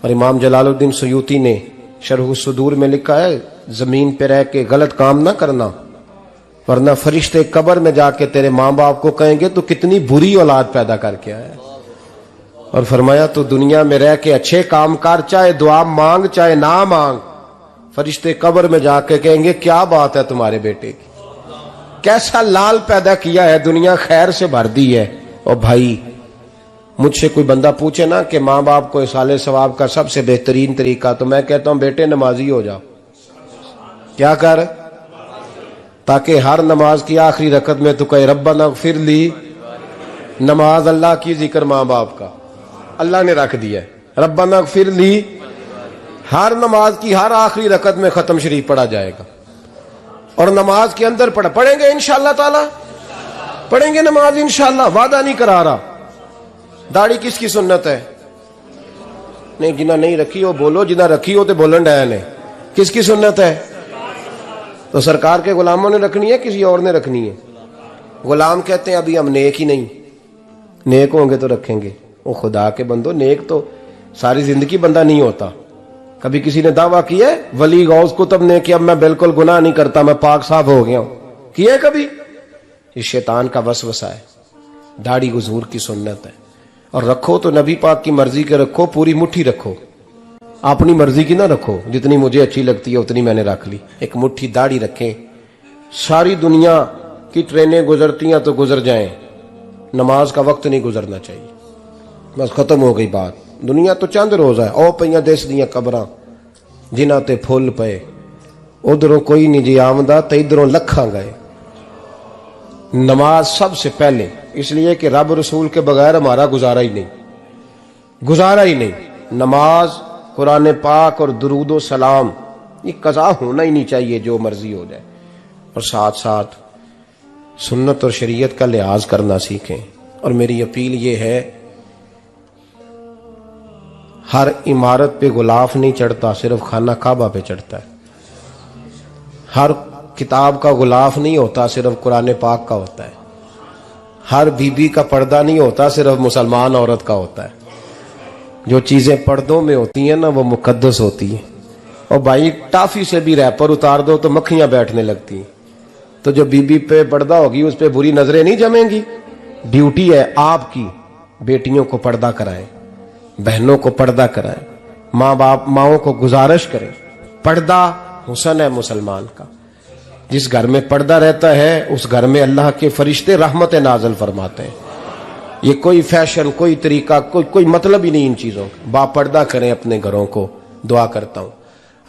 اور امام جلال الدین سیوطی نے شرح الصدور میں لکھا ہے، زمین پہ رہ کے غلط کام نہ کرنا، ورنہ فرشتے قبر میں جا کے تیرے ماں باپ کو کہیں گے تو کتنی بری اولاد پیدا کر کے آیا۔ اور فرمایا تو دنیا میں رہ کے اچھے کام کر، چاہے دعا مانگ چاہے نہ مانگ، فرشتے قبر میں جا کے کہیں گے کیا بات ہے تمہارے بیٹے کی، کیسا لال پیدا کیا ہے، دنیا خیر سے بھر دی ہے۔ اور بھائی مجھ سے کوئی بندہ پوچھے نا کہ ماں باپ کو اصالہ ثواب کا سب سے بہترین طریقہ، تو میں کہتا ہوں بیٹے نمازی ہو جاؤ۔ کیا کر؟ تاکہ ہر نماز کی آخری رکعت میں تو کہے ربنا اغفر لی۔ نماز اللہ کی، ذکر ماں باپ کا، اللہ نے رکھ دیا ہے ربنا اغفر لی۔ ہر نماز کی ہر آخری رکعت میں ختم شریف پڑھا جائے گا، اور نماز کے اندر پڑھیں گے انشاءاللہ تعالی، پڑھیں گے نماز انشاءاللہ، وعدہ نہیں کرا رہا۔ داڑھی کس کی سنت ہے؟ نہیں، جنہ نہیں رکھی ہو بولو، جنہ رکھی ہو تو بولن ڈایا نے۔ کس کی سنت ہے؟ تو سرکار کے غلاموں نے رکھنی ہے، کسی اور نے رکھنی ہے؟ غلام کہتے ہیں ابھی ہم نیک ہی نہیں، نیک ہوں گے تو رکھیں گے۔ وہ خدا کے بندو، نیک تو ساری زندگی بندہ نہیں ہوتا۔ کبھی کسی نے دعویٰ کیا ہے ولی غوث کتب نے کہ اب میں بالکل گناہ نہیں کرتا، میں پاک صاف ہو گیا ہوں؟ کیا ہے کبھی؟ یہ شیطان کا وسوسہ ہے۔ داڑھی حضور کی سنت ہے، اور رکھو تو نبی پاک کی مرضی کے رکھو، پوری مٹھی رکھو، اپنی مرضی کی نہ رکھو، جتنی مجھے اچھی لگتی ہے اتنی میں نے رکھ لی۔ ایک مٹھی داڑھی رکھیں، ساری دنیا کی ٹرینیں گزرتی ہیں تو گزر جائیں، نماز کا وقت نہیں گزرنا چاہیے، بس ختم ہو گئی بات۔ دنیا تو چند روز ہے، او پئیاں دس دیاں قبراں جنہاں تے پھول پئے، ادھروں کوئی نہیں جی آمدہ تے ادھروں لکھاں گئے۔ نماز سب سے پہلے، اس لیے کہ رب رسول کے بغیر ہمارا گزارا ہی نہیں۔ نماز، قرآن پاک اور درود و سلام، یہ قضا ہونا ہی نہیں چاہیے، جو مرضی ہو جائے۔ اور ساتھ ساتھ سنت اور شریعت کا لحاظ کرنا سیکھیں۔ اور میری اپیل یہ ہے، ہر عمارت پہ غلاف نہیں چڑھتا، صرف خانہ کعبہ پہ چڑھتا ہے۔ ہر کتاب کا غلاف نہیں ہوتا، صرف قرآن پاک کا ہوتا ہے۔ ہر بی بی کا پردہ نہیں ہوتا، صرف مسلمان عورت کا ہوتا ہے۔ جو چیزیں پردوں میں ہوتی ہیں نا وہ مقدس ہوتی ہیں۔ اور بھائی ٹافی سے بھی ریپر اتار دو تو مکھیاں بیٹھنے لگتی ہیں، تو جو بی بی پہ پردہ ہوگی اس پہ بری نظریں نہیں جمیں گی۔ ڈیوٹی ہے آپ کی، بیٹیوں کو پردہ کرائیں، بہنوں کو پردہ کرائیں، ماؤں کو گزارش کریں۔ پردہ حسن ہے مسلمان کا۔ جس گھر میں پردہ رہتا ہے اس گھر میں اللہ کے فرشتے رحمت نازل فرماتے ہیں۔ یہ کوئی فیشن، کوئی طریقہ، کوئی مطلب ہی نہیں ان چیزوں کا۔ با پردہ کریں اپنے گھروں کو۔ دعا کرتا ہوں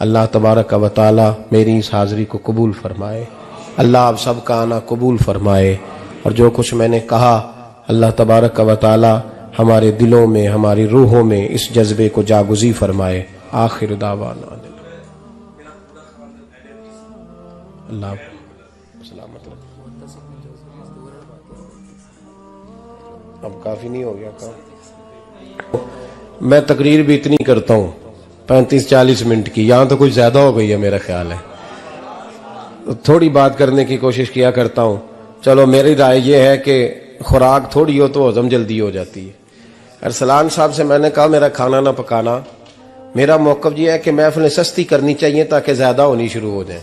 اللہ تبارک و تعالی میری اس حاضری کو قبول فرمائے، اللہ آپ سب کا آنا قبول فرمائے، اور جو کچھ میں نے کہا اللہ تبارک و تعالی ہمارے دلوں میں، ہماری روحوں میں اس جذبے کو جاگزی فرمائے۔ آخر دعوانا اللہ سلامت رکھو۔ اب کافی نہیں ہو گیا کام؟ میں تقریر بھی اتنی کرتا ہوں 35-40 منٹ کی، یہاں تو کچھ زیادہ ہو گئی ہے میرا خیال ہے، تھوڑی بات کرنے کی کوشش کیا کرتا ہوں۔ چلو میری رائے یہ ہے کہ خوراک تھوڑی ہو تو ہضم جلدی ہو جاتی ہے۔ ارسلان صاحب سے میں نے کہا میرا کھانا نہ پکانا، میرا موقف یہ ہے کہ محفلیں سستی کرنی چاہیے تاکہ زیادہ ہونی شروع ہو جائیں۔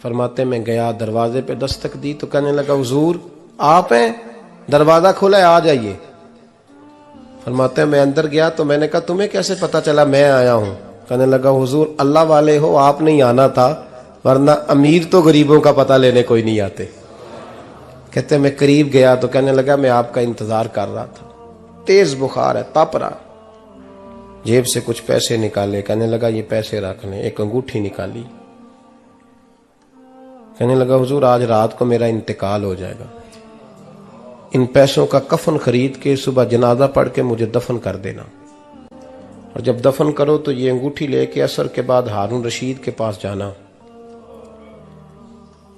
فرماتے میں گیا, دروازے پہ دستک دی تو کہنے لگا حضور آپ ہیں, دروازہ کھولا ہے آ جائیے. فرماتے ہیں میں اندر گیا تو میں نے کہا تمہیں کیسے پتا چلا میں آیا ہوں؟ کہنے لگا حضور اللہ والے ہو, آپ نہیں آنا تھا, ورنہ امیر تو غریبوں کا پتہ لینے کوئی نہیں آتے. کہتے میں قریب گیا تو کہنے لگا میں آپ کا انتظار کر رہا تھا, تیز بخار ہے, تپ رہا. جیب سے کچھ پیسے نکالے, کہنے لگا یہ پیسے رکھ لیں. ایک انگوٹھی نکالی, کہنے لگا حضور آج رات کو میرا انتقال ہو جائے گا, ان پیسوں کا کفن خرید کے صبح جنازہ پڑھ کے مجھے دفن کر دینا, اور جب دفن کرو تو یہ انگوٹھی لے کے عصر کے بعد ہارون رشید کے پاس جانا.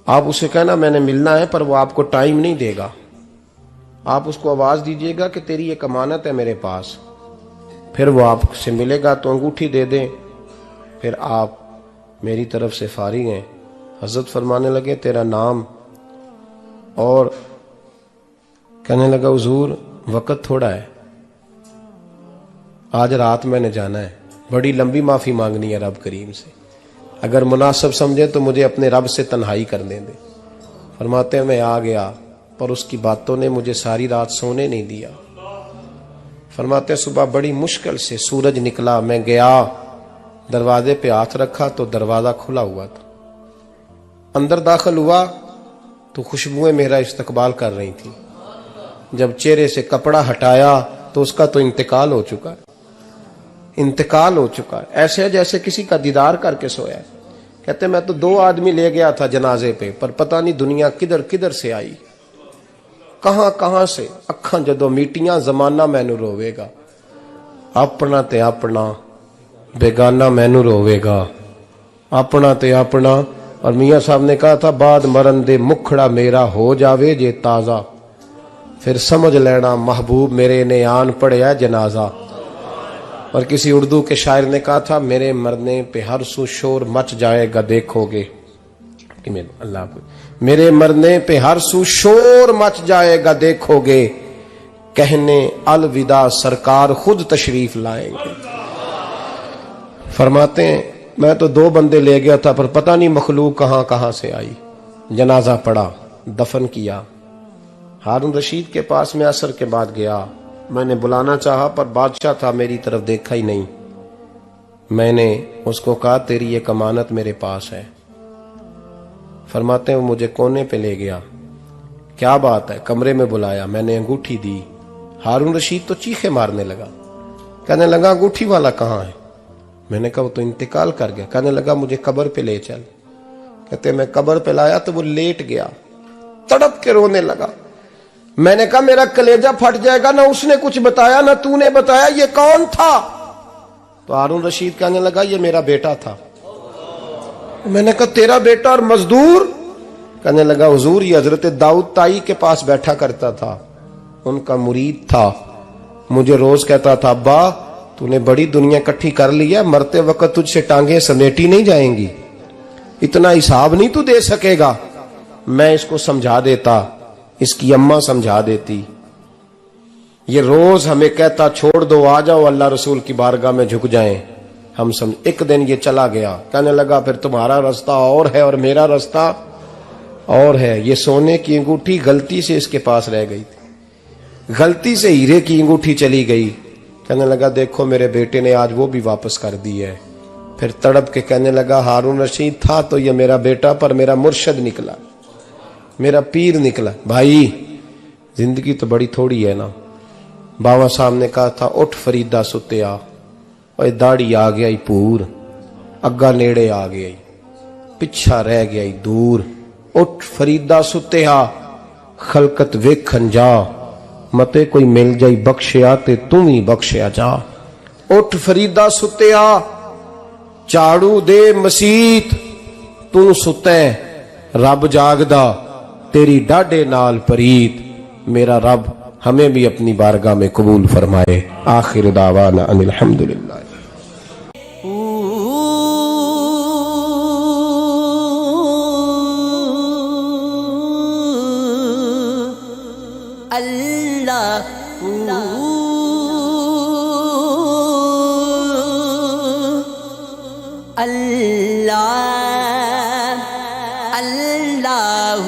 آپ اسے کہنا میں نے ملنا ہے, پر وہ آپ کو ٹائم نہیں دے گا. آپ اس کو آواز دیجئے گا کہ تیری ایک امانت ہے میرے پاس. پھر وہ آپ سے ملے گا تو انگوٹھی دے دیں, پھر آپ میری طرف سے فارغ ہیں. حضرت فرمانے لگے تیرا نام, اور کہنے لگا حضور وقت تھوڑا ہے, آج رات میں نے جانا ہے, بڑی لمبی معافی مانگنی ہے رب کریم سے, اگر مناسب سمجھے تو مجھے اپنے رب سے تنہائی کرنے دے. فرماتے ہیں میں آ گیا, پر اس کی باتوں نے مجھے ساری رات سونے نہیں دیا. فرماتے ہیں صبح بڑی مشکل سے سورج نکلا, میں گیا دروازے پہ ہاتھ رکھا تو دروازہ کھلا ہوا تھا. اندر داخل ہوا تو خوشبوئیں میرا استقبال کر رہی تھی. جب چہرے سے کپڑا ہٹایا تو اس کا تو انتقال ہو چکا ہے, انتقال ہو چکا ہے, ایسے جیسے کسی کا دیدار کر کے سویا ہے. کہتے میں تو 2 آدمی لے گیا تھا جنازے پہ, پر پتہ نہیں دنیا کدھر کدھر سے آئی, کہاں کہاں سے. اکھاں جدو میٹیاں زمانہ مینو روے گا, اپنا تے اپنا بیگانہ مینو روے گا, اپنا تے اپنا. اور میاں صاحب نے کہا تھا بعد مرن دے مکھڑا میرا ہو جاوے جے تازہ, پھر سمجھ لینا محبوب میرے نے آن پڑیا جنازہ. اور کسی اردو کے شاعر نے کہا تھا میرے مرنے پہ ہر سو شور مچ جائے گا دیکھو گے, اللہ کو میرے مرنے پہ ہر سو شور مچ جائے گا دیکھو گے, کہنے الوداع سرکار خود تشریف لائیں گے. فرماتے ہیں میں تو 2 بندے لے گیا تھا, پر پتہ نہیں مخلوق کہاں کہاں سے آئی. جنازہ پڑا, دفن کیا. ہارون رشید کے پاس میں عصر کے بعد گیا, میں نے بلانا چاہا پر بادشاہ تھا, میری طرف دیکھا ہی نہیں. میں نے اس کو کہا تیری ایک امانت میرے پاس ہے. فرماتے ہیں وہ مجھے کونے پہ لے گیا, کیا بات ہے, کمرے میں بلایا, میں نے انگوٹھی دی. ہارون رشید تو چیخے مارنے لگا, کہنے لگا انگوٹھی والا کہاں ہے؟ میں نے کہا وہ تو انتقال کر گیا. کہنے لگا مجھے قبر پہ لے چل. کہتے میں قبر پہ لایا تو وہ لیٹ گیا, تڑپ کے رونے لگا. میں نے کہا میرا کلیجہ پھٹ جائے گا, نہ اس نے کچھ بتایا نہ تو نے بتایا, یہ کون تھا؟ تو ہارون رشید کہنے لگا یہ میرا بیٹا تھا. میں نے کہا تیرا بیٹا اور مزدور؟ کہنے لگا حضور یہ حضرت داؤد تائی کے پاس بیٹھا کرتا تھا, ان کا مرید تھا, مجھے روز کہتا تھا ابا تو نے بڑی دنیا کٹھی کر لی ہے, مرتے وقت تجھ سے ٹانگیں سمیٹی نہیں جائیں گی, اتنا حساب نہیں تو دے سکے گا. میں اس کو سمجھا دیتا, اس کی اماں سمجھا دیتی. یہ روز ہمیں کہتا چھوڑ دو آ جاؤ اللہ رسول کی بارگاہ میں جھک جائیں. ہم سمجھ. ایک دن یہ چلا گیا, کہنے لگا پھر تمہارا رستہ اور ہے اور میرا رستہ اور ہے. یہ سونے کی انگوٹھی غلطی سے اس کے پاس رہ گئی تھی, غلطی سے ہیرے کی انگوٹھی چلی گئی. کہنے لگا دیکھو میرے بیٹے نے آج وہ بھی واپس کر دی ہے. پھر تڑپ کے کہنے لگا ہارون رشید تھا تو یہ میرا بیٹا, پر میرا مرشد نکلا, میرا پیر نکلا. بھائی زندگی تو بڑی تھوڑی ہے نا. باوا صاحب نے کہا تھا اٹھ فریدہ ستیا, اور داڑھی آ گیا پور, اگا نیڑے آ گیا, پچھا رہ گیا دور. اٹھ فریدہ ستیا خلقت ویکھن جا, متے کوئی مل جائی بخشیا تے تم ہی بخشیا جا. اٹھ فریدہ ستیا چاڑو دے مسیت, تو ستیں رب جاگدا تیری ڈاڈے نال پریت. میرا رب ہمیں بھی اپنی بارگاہ میں قبول فرمائے. آخر دعوانا ان الحمدللہ. اللہ اللہ اللہ